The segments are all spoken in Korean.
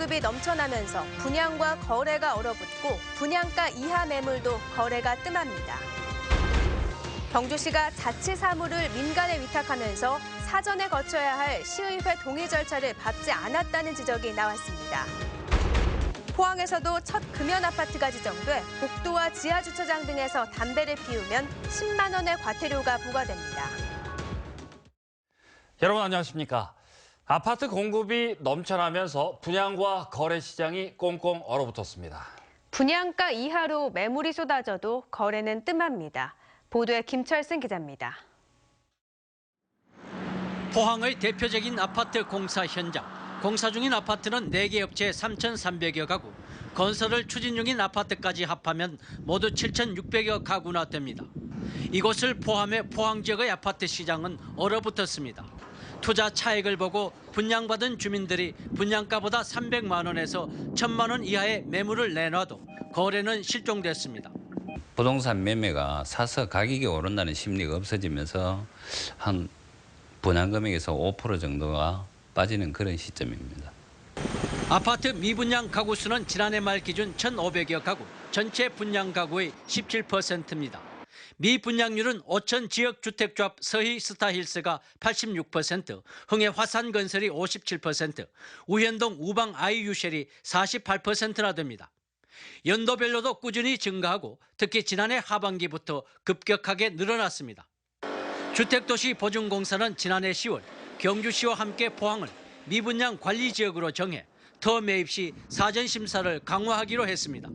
공급이 넘쳐나면서 분양과 거래가 얼어붙고 분양가 이하 매물도 거래가 뜸합니다. 경주시가 자치 사무를 민간에 위탁하면서 사전에 거쳐야 할 시의회 동의 절차를 밟지 않았다는 지적이 나왔습니다. 포항에서도 첫 금연 아파트가 지정돼 복도와 지하주차장 등에서 담배를 피우면 10만 원의 과태료가 부과됩니다. 여러분 안녕하십니까? 아파트 공급이 넘쳐나면서 분양과 거래 시장이 꽁꽁 얼어붙었습니다. 분양가 이하로 매물이 쏟아져도 거래는 뜸합니다. 보도에 김철승 기자입니다. 포항의 대표적인 아파트 공사 현장. 공사 중인 아파트는 4개 업체 3,300여 가구, 건설을 추진 중인 아파트까지 합하면 모두 7,600여 가구나 됩니다. 이곳을 포함해 포항 지역의 아파트 시장은 얼어붙었습니다. 투자 차익을 보고 분양받은 주민들이 분양가보다 300만 원에서 1,000만 원 이하의 매물을 내놔도 거래는 실종됐습니다. 부동산 매매가 사서 가격이 오른다는 심리가 없어지면서 한 분양 금액에서 5% 정도가 빠지는 그런 시점입니다. 아파트 미분양 가구 수는 지난해 말 기준 1,500여 가구, 전체 분양 가구의 17%입니다. 미분양률은 오천 지역주택조합 서희 스타힐스가 86%, 흥해 화산건설이 57%, 우현동 우방 아이유쉘이 48%나 됩니다. 연도별로도 꾸준히 증가하고 특히 지난해 하반기부터 급격하게 늘어났습니다. 주택도시보증공사는 지난해 10월 경주시와 함께 포항을 미분양 관리지역으로 정해 더 매입 시 사전심사를 강화하기로 했습니다.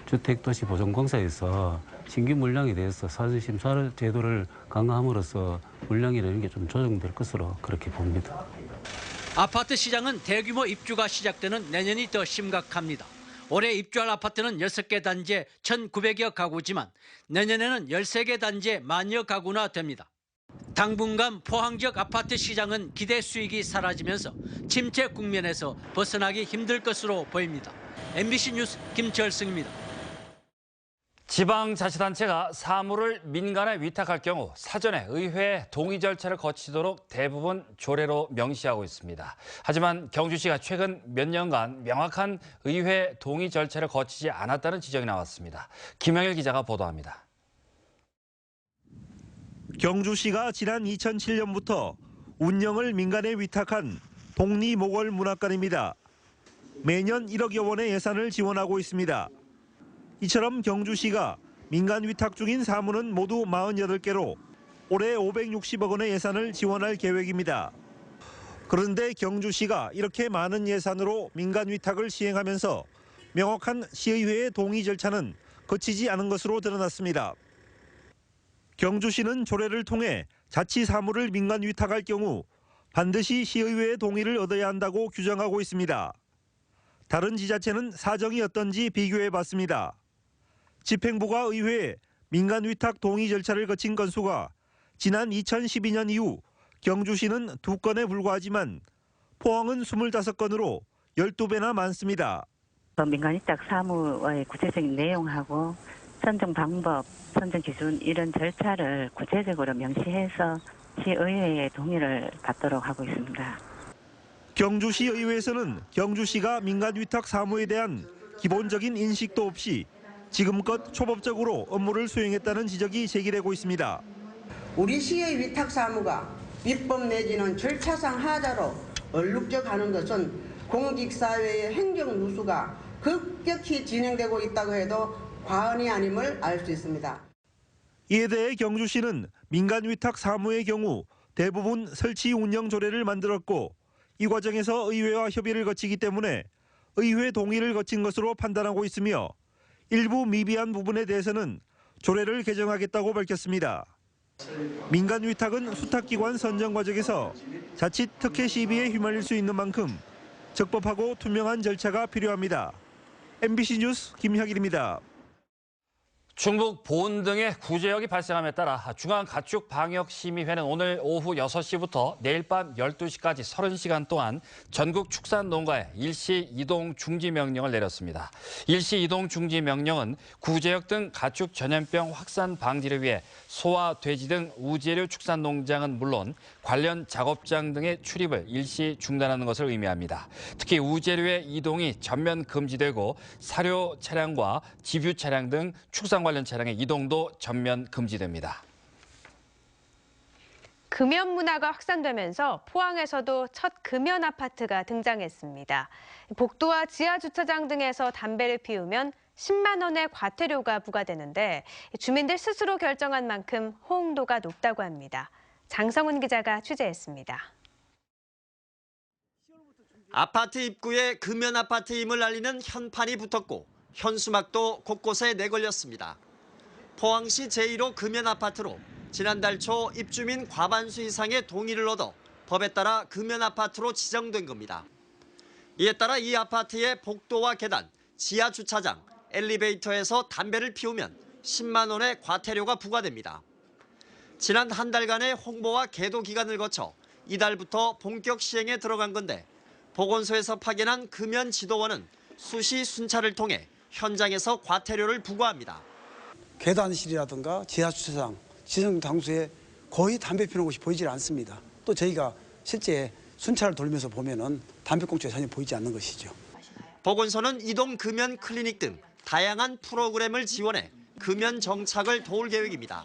주택도시보증공사에서 신규 물량에 대해서 사전심사 제도를 강화함으로써 물량이라는 게 좀 조정될 것으로 그렇게 봅니다. 아파트 시장은 대규모 입주가 시작되는 내년이 더 심각합니다. 올해 입주할 아파트는 6개 단지에 1,900여 가구지만 내년에는 13개 단지에 10,000여 가구나 됩니다. 당분간 포항 지역 아파트 시장은 기대 수익이 사라지면서 침체 국면에서 벗어나기 힘들 것으로 보입니다. MBC 뉴스 김철승입니다. 지방자치단체가 사무를 민간에 위탁할 경우 사전에 의회 동의 절차를 거치도록 대부분 조례로 명시하고 있습니다. 하지만 경주시가 최근 몇 년간 명확한 의회 동의 절차를 거치지 않았다는 지적이 나왔습니다. 김영일 기자가 보도합니다. 경주시가 지난 2007년부터 운영을 민간에 위탁한 독립모골문학관입니다. 매년 1억여 원의 예산을 지원하고 있습니다. 이처럼 경주시가 민간 위탁 중인 사무는 모두 48개로 올해 560억 원의 예산을 지원할 계획입니다. 그런데 경주시가 이렇게 많은 예산으로 민간 위탁을 시행하면서 명확한 시의회의 동의 절차는 거치지 않은 것으로 드러났습니다. 경주시는 조례를 통해 자치 사무를 민간 위탁할 경우 반드시 시의회의 동의를 얻어야 한다고 규정하고 있습니다. 다른 지자체는 사정이 어떤지 비교해봤습니다. 집행부가 의회에 민간 위탁 동의 절차를 거친 건수가 지난 2012년 이후 경주시는 2건에 불과하지만 포항은 25건으로 12배나 많습니다. 민간 위탁 사무의 구체적인 내용하고 선정 방법, 선정 기준 이런 절차를 구체적으로 명시해서 시의회의 동의를 받도록 하고 있습니다. 경주시의회에서는 경주시가 민간 위탁 사무에 대한 기본적인 인식도 없이 지금껏 초법적으로 업무를 수행했다는 지적이 제기되고 있습니다. 우리 시의 위탁 사무가 위법 내지는 절차상 하자로 얼룩져가는 것은 공직사회의 행정 누수가 급격히 진행되고 있다고 해도 과언이 아님을 알 수 있습니다. 이에 대해 경주시는 민간 위탁 사무의 경우 대부분 설치 운영 조례를 만들었고 이 과정에서 의회와 협의를 거치기 때문에 의회 동의를 거친 것으로 판단하고 있으며 일부 미비한 부분에 대해서는 조례를 개정하겠다고 밝혔습니다. 민간 위탁은 수탁기관 선정 과정에서 자칫 특혜 시비에 휘말릴 수 있는 만큼 적법하고 투명한 절차가 필요합니다. MBC 뉴스 김혁일입니다. 충북 보은 등의 구제역이 발생함에 따라 중앙가축방역심의회는 오늘 오후 6시부터 내일 밤 12시까지 30시간 동안 전국 축산농가에 일시 이동 중지 명령을 내렸습니다. 일시 이동 중지 명령은 구제역 등 가축 전염병 확산 방지를 위해 소와 돼지 등 우제류 축산농장은 물론 관련 작업장 등의 출입을 일시 중단하는 것을 의미합니다. 특히 우제류의 이동이 전면 금지되고 사료 차량과 집유 차량 등 축산 관련 차량의 이동도 전면 금지됩니다. 금연 문화가 확산되면서 포항에서도 첫 금연 아파트가 등장했습니다. 복도와 지하 주차장 등에서 담배를 피우면 10만 원의 과태료가 부과되는데 주민들 스스로 결정한 만큼 호응도가 높다고 합니다. 장성훈 기자가 취재했습니다. 아파트 입구에 금연 아파트임을 알리는 현판이 붙었고 현수막도 곳곳에 내걸렸습니다. 포항시 제1호 금연 아파트로 지난달 초 입주민 과반수 이상의 동의를 얻어 법에 따라 금연 아파트로 지정된 겁니다. 이에 따라 이 아파트의 복도와 계단, 지하 주차장, 엘리베이터에서 담배를 피우면 10만 원의 과태료가 부과됩니다. 지난 한 달간의 홍보와 계도 기간을 거쳐 이달부터 본격 시행에 들어간 건데 보건소에서 파견한 금연 지도원은 수시 순찰을 통해 현장에서 과태료를 부과합니다. 계단실이라든가 지하주차장, 지정 장소에 거의 담배 피우는 곳이 보이질 않습니다. 또 저희가 실제 순찰을 돌면서 보면은 담배꽁초가 전혀 보이지 않는 것이죠. 보건소는 이동 금연 클리닉 등 다양한 프로그램을 지원해 금연 정착을 도울 계획입니다.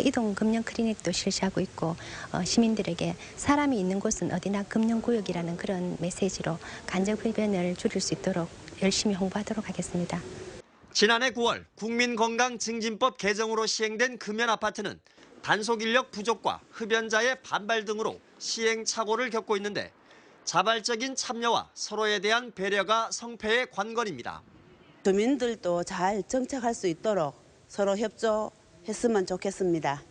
이동 금연 클리닉도 실시하고 있고 시민들에게 사람이 있는 곳은 어디나 금연구역이라는 그런 메시지로 간접 흡연을 줄일 수 있도록 열심히 홍보하도록 하겠습니다. 지난해 9월 국민건강증진법 개정으로 시행된 금연 아파트는 단속 인력 부족과 흡연자의 반발 등으로 시행착오를 겪고 있는데 자발적인 참여와 서로에 대한 배려가 성패의 관건입니다. 주민들도 잘 정착할 수 있도록 서로 협조했으면 좋겠습니다.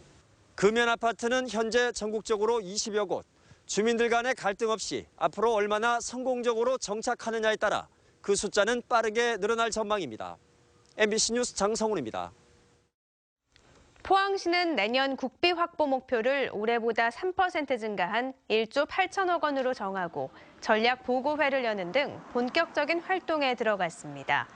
금연 아파트는 현재 전국적으로 20여 곳, 주민들 간의 갈등 없이 앞으로 얼마나 성공적으로 정착하느냐에 따라 그 숫자는 빠르게 늘어날 전망입니다. MBC 뉴스 장성훈입니다. 포항시는 내년 국비 확보 목표를 올해보다 3% 증가한 1조 8천억 원으로 정하고 전략 보고회를 여는 등 본격적인 활동에 들어갔습니다.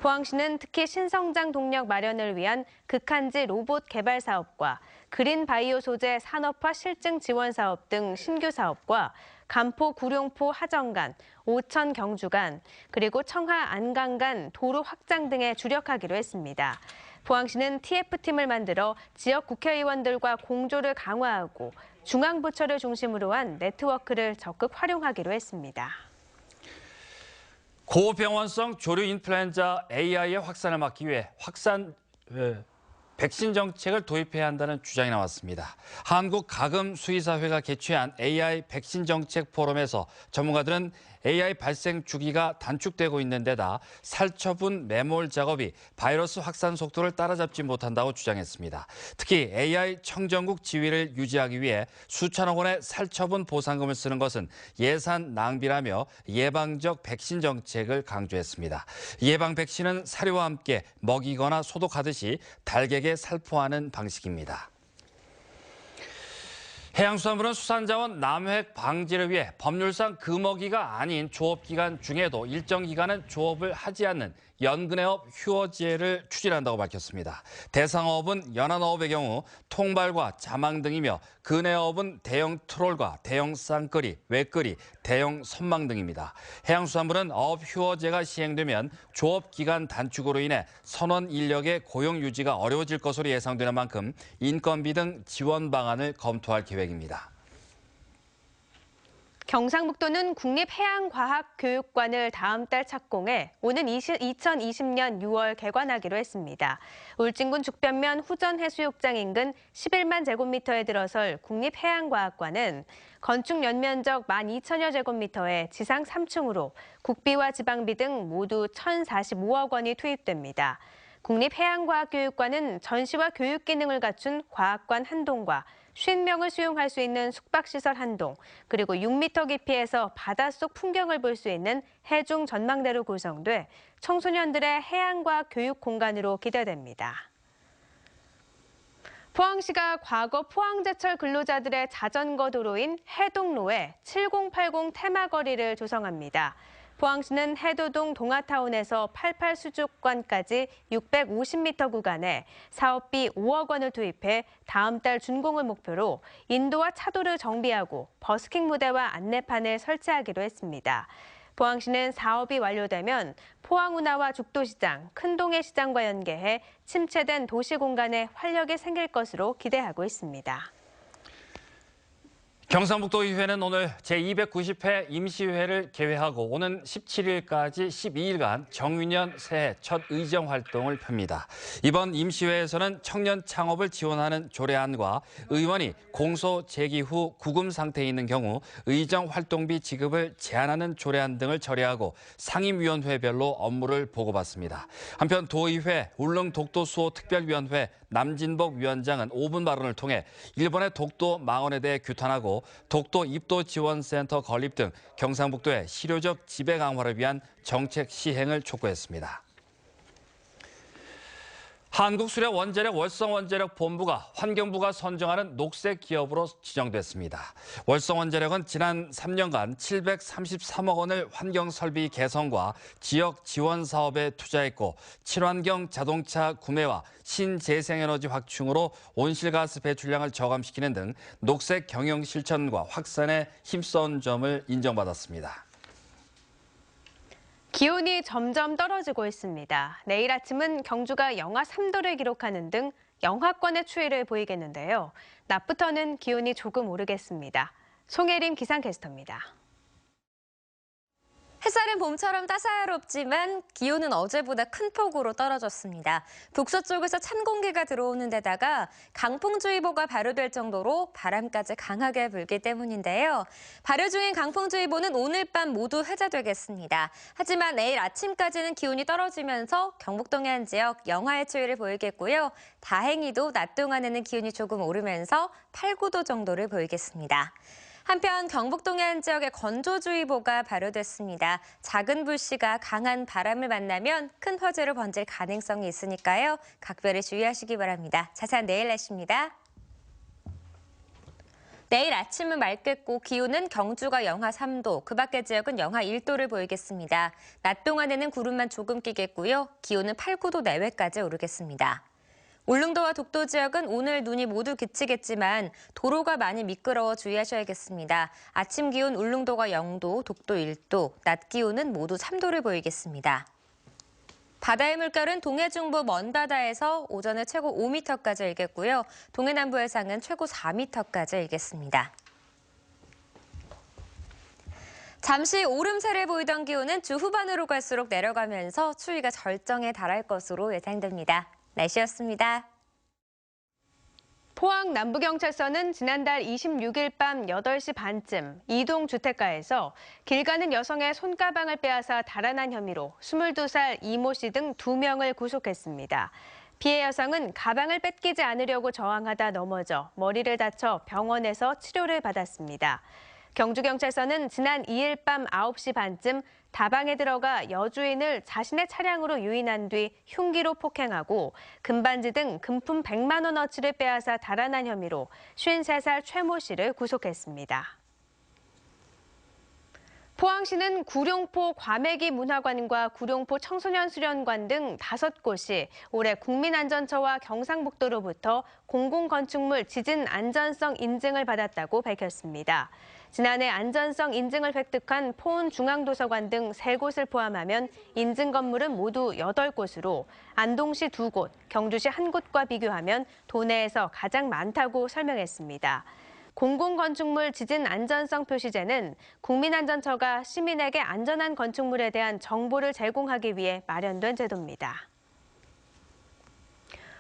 포항시는 특히 신성장 동력 마련을 위한 극한지 로봇 개발 사업과 그린 바이오 소재 산업화 실증 지원 사업 등 신규 사업과 간포 구룡포 하정 간, 오천 경주 간, 그리고 청하 안강 간 도로 확장 등에 주력하기로 했습니다. 포항시는 TF팀을 만들어 지역 국회의원들과 공조를 강화하고 중앙부처를 중심으로 한 네트워크를 적극 활용하기로 했습니다. 고병원성 조류 인플루엔자 AI의 확산을 막기 위해 백신 정책을 도입해야 한다는 주장이 나왔습니다. 한국가금수의사회가 개최한 AI 백신 정책 포럼에서 전문가들은 AI 발생 주기가 단축되고 있는 데다 살처분 매몰 작업이 바이러스 확산 속도를 따라잡지 못한다고 주장했습니다. 특히 AI 청정국 지위를 유지하기 위해 수천억 원의 살처분 보상금을 쓰는 것은 예산 낭비라며 예방적 백신 정책을 강조했습니다. 예방 백신은 사료와 함께 먹이거나 소독하듯이 달걀에 살포하는 방식입니다. 해양수산부는 수산자원 남획 방지를 위해 법률상 금어기가 아닌 조업기간 중에도 일정 기간은 조업을 하지 않는 연근해업 휴어제를 추진한다고 밝혔습니다. 대상어업은 연안어업의 경우 통발과 자망 등이며 근해어업은 대형 트롤과 대형 쌍끌이, 외끌이, 대형 선망 등입니다. 해양수산부는 어업 휴어제가 시행되면 조업 기간 단축으로 인해 선원 인력의 고용 유지가 어려워질 것으로 예상되는 만큼 인건비 등 지원 방안을 검토할 계획입니다. 경상북도는 국립해양과학교육관을 다음 달 착공해 오는 2020년 6월 개관하기로 했습니다. 울진군 죽변면 후전해수욕장 인근 11만 제곱미터에 들어설 국립해양과학관은 건축 연면적 12,000여 제곱미터에 지상 3층으로 국비와 지방비 등 모두 1,045억 원이 투입됩니다. 국립해양과학교육관은 전시와 교육 기능을 갖춘 과학관 한 동과 50명을 수용할 수 있는 숙박시설 한 동, 그리고 6m 깊이에서 바닷속 풍경을 볼 수 있는 해중 전망대로 구성돼 청소년들의 해양과학 교육 공간으로 기대됩니다. 포항시가 과거 포항제철 근로자들의 자전거 도로인 해동로에 7080 테마거리를 조성합니다. 포항시는 해도동 동아타운에서 88수족관까지 650m 구간에 사업비 5억 원을 투입해 다음 달 준공을 목표로 인도와 차도를 정비하고 버스킹 무대와 안내판을 설치하기로 했습니다. 포항시는 사업이 완료되면 포항운하와 죽도시장, 큰동해시장과 연계해 침체된 도시 공간에 활력이 생길 것으로 기대하고 있습니다. 경상북도의회는 오늘 제290회 임시회를 개회하고 오는 17일까지 12일간 정유년 새해 첫 의정 활동을 펴니다. 이번 임시회에서는 청년 창업을 지원하는 조례안과 의원이 공소 제기 후 구금 상태에 있는 경우 의정 활동비 지급을 제한하는 조례안 등을 처리하고 상임위원회별로 업무를 보고받습니다. 한편 도의회 울릉 독도수호 특별위원회 남진복 위원장은 5분 발언을 통해 일본의 독도 망언에 대해 규탄하고 독도 입도 지원센터 건립 등 경상북도의 실효적 지배 강화를 위한 정책 시행을 촉구했습니다. 한국수력원자력 월성원자력본부가 환경부가 선정하는 녹색 기업으로 지정됐습니다. 월성원자력은 지난 3년간 733억 원을 환경설비 개선과 지역 지원 사업에 투자했고 친환경 자동차 구매와 신재생에너지 확충으로 온실가스 배출량을 저감시키는 등 녹색 경영 실천과 확산에 힘써온 점을 인정받았습니다. 기온이 점점 떨어지고 있습니다. 내일 아침은 경주가 영하 3도를 기록하는 등 영하권의 추위를 보이겠는데요. 낮부터는 기온이 조금 오르겠습니다. 송혜림 기상캐스터입니다. 햇살은 봄처럼 따사롭지만 기온은 어제보다 큰 폭으로 떨어졌습니다. 북서쪽에서 찬 공기가 들어오는 데다가 강풍주의보가 발효될 정도로 바람까지 강하게 불기 때문인데요. 발효 중인 강풍주의보는 오늘 밤 모두 해제되겠습니다. 하지만 내일 아침까지는 기온이 떨어지면서 경북 동해안 지역 영하의 추위를 보이겠고요. 다행히도 낮 동안에는 기온이 조금 오르면서 8, 9도 정도를 보이겠습니다. 한편 경북 동해안 지역에 건조주의보가 발효됐습니다. 작은 불씨가 강한 바람을 만나면 큰 화재로 번질 가능성이 있으니까요. 각별히 주의하시기 바랍니다. 자세한 내일 날씨입니다. 내일 아침은 맑겠고 기온은 경주가 영하 3도, 그 밖의 지역은 영하 1도를 보이겠습니다. 낮 동안에는 구름만 조금 끼겠고요. 기온은 8, 9도 내외까지 오르겠습니다. 울릉도와 독도 지역은 오늘 눈이 모두 그치겠지만 도로가 많이 미끄러워 주의하셔야겠습니다. 아침 기온 울릉도가 0도, 독도 1도, 낮 기온은 모두 3도를 보이겠습니다. 바다의 물결은 동해 중부 먼 바다에서 오전에 최고 5m까지 일겠고요. 동해 남부 해상은 최고 4m까지 일겠습니다. 잠시 오름세를 보이던 기온은 주 후반으로 갈수록 내려가면서 추위가 절정에 달할 것으로 예상됩니다. 날씨였습니다. 포항 남부경찰서는 지난달 26일 밤 8시 반쯤 이동 주택가에서 길 가는 여성의 손가방을 빼앗아 달아난 혐의로 22살 이모 씨 등 2명을 구속했습니다. 피해 여성은 가방을 뺏기지 않으려고 저항하다 넘어져 머리를 다쳐 병원에서 치료를 받았습니다. 경주경찰서는 지난 2일 밤 9시 반쯤 다방에 들어가 여주인을 자신의 차량으로 유인한 뒤 흉기로 폭행하고 금반지 등 금품 100만 원어치를 빼앗아 달아난 혐의로 53살 최모 씨를 구속했습니다. 포항시는 구룡포 과메기 문화관과 구룡포 청소년 수련관 등 5곳이 올해 국민안전처와 경상북도로부터 공공건축물 지진 안전성 인증을 받았다고 밝혔습니다. 지난해 안전성 인증을 획득한 포운중앙도서관 등 3곳을 포함하면 인증 건물은 모두 8곳으로 안동시 2곳, 경주시 1곳과 비교하면 도내에서 가장 많다고 설명했습니다. 공공건축물 지진 안전성 표시제는 국민안전처가 시민에게 안전한 건축물에 대한 정보를 제공하기 위해 마련된 제도입니다.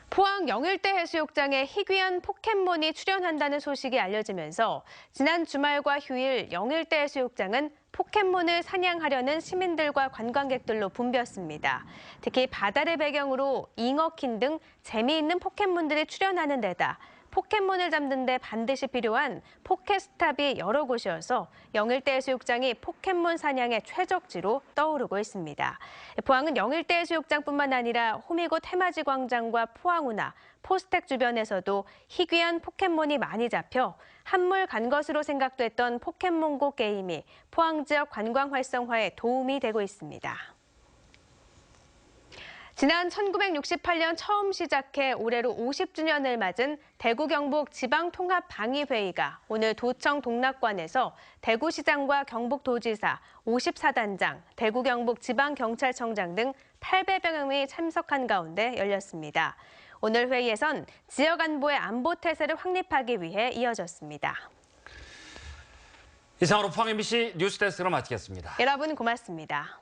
포항 영일대 해수욕장에 희귀한 포켓몬이 출현한다는 소식이 알려지면서 지난 주말과 휴일 영일대 해수욕장은 포켓몬을 사냥하려는 시민들과 관광객들로 붐볐습니다. 특히 바다를 배경으로 잉어킨 등 재미있는 포켓몬들이 출현하는 데다 포켓몬을 잡는 데 반드시 필요한 포켓스탑이 여러 곳이어서 영일대 해수욕장이 포켓몬 사냥의 최적지로 떠오르고 있습니다. 포항은 영일대 해수욕장뿐만 아니라 호미곶 해맞이 광장과 포항운하, 포스텍 주변에서도 희귀한 포켓몬이 많이 잡혀 한물 간 것으로 생각됐던 포켓몬고 게임이 포항 지역 관광 활성화에 도움이 되고 있습니다. 지난 1968년 처음 시작해 올해로 50주년을 맞은 대구 경북 지방통합방위회의가 오늘 도청 동락관에서 대구시장과 경북도지사, 54단장, 대구 경북 지방경찰청장 등 800여 명이 참석한 가운데 열렸습니다. 오늘 회의에선 지역 안보의 안보 태세를 확립하기 위해 이어졌습니다. 이상으로 포항 MBC 뉴스데스크를 마치겠습니다. 여러분 고맙습니다.